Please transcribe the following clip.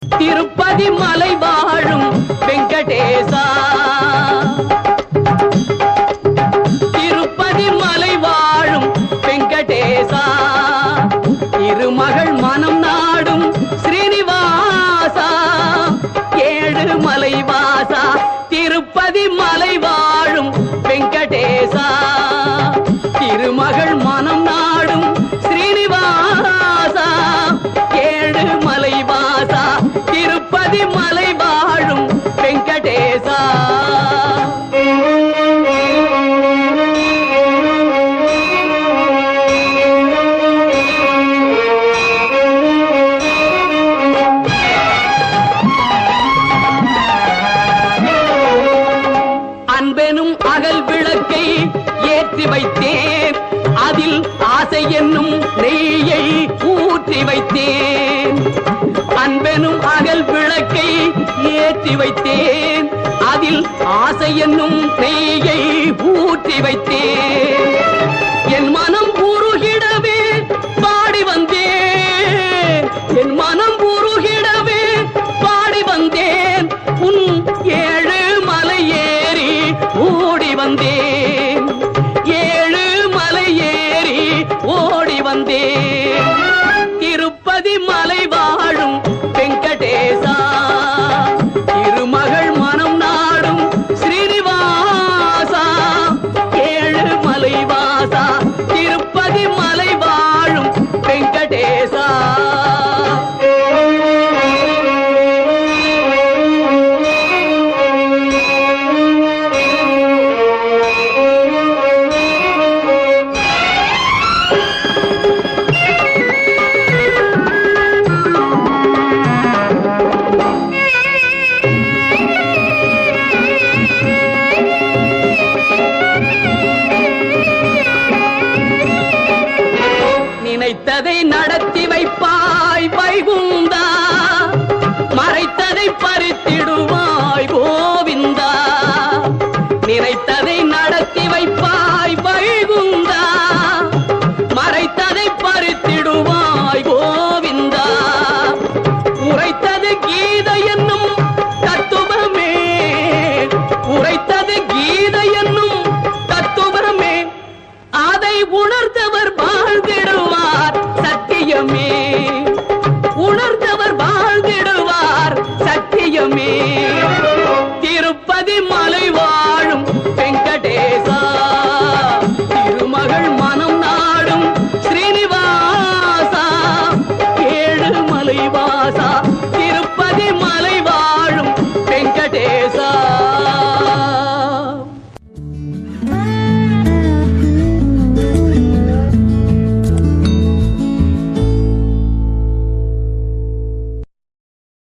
திருப்பதி மலை வாழும் வெங்கடேசா திருப்பதி மலை வாழும் வெங்கடேசா இருமகள் மனம் நாடும் ஸ்ரீனிவாசா ஏழு மலை வாசா திருப்பதி மலை வாழும் வெங்கடேசா திருமகள் மனம் நாடும் ஸ்ரீனிவாசா ஏழு மலை வாசா திருப்பதி மலை வாழும் வெங்கடேசா அன்பெனும் அகல் விளக்கை ஏற்றி வைத்தேன் அதில் ஆசை என்னும் நெய்யை ஊற்றி வைத்தேன் அன்பெனும் அகல் விளக்கை ஏற்றி வைத்தேன் அதில் ஆசை என்னும் நெய்யை ஊற்றி வைத்தேன் என் மன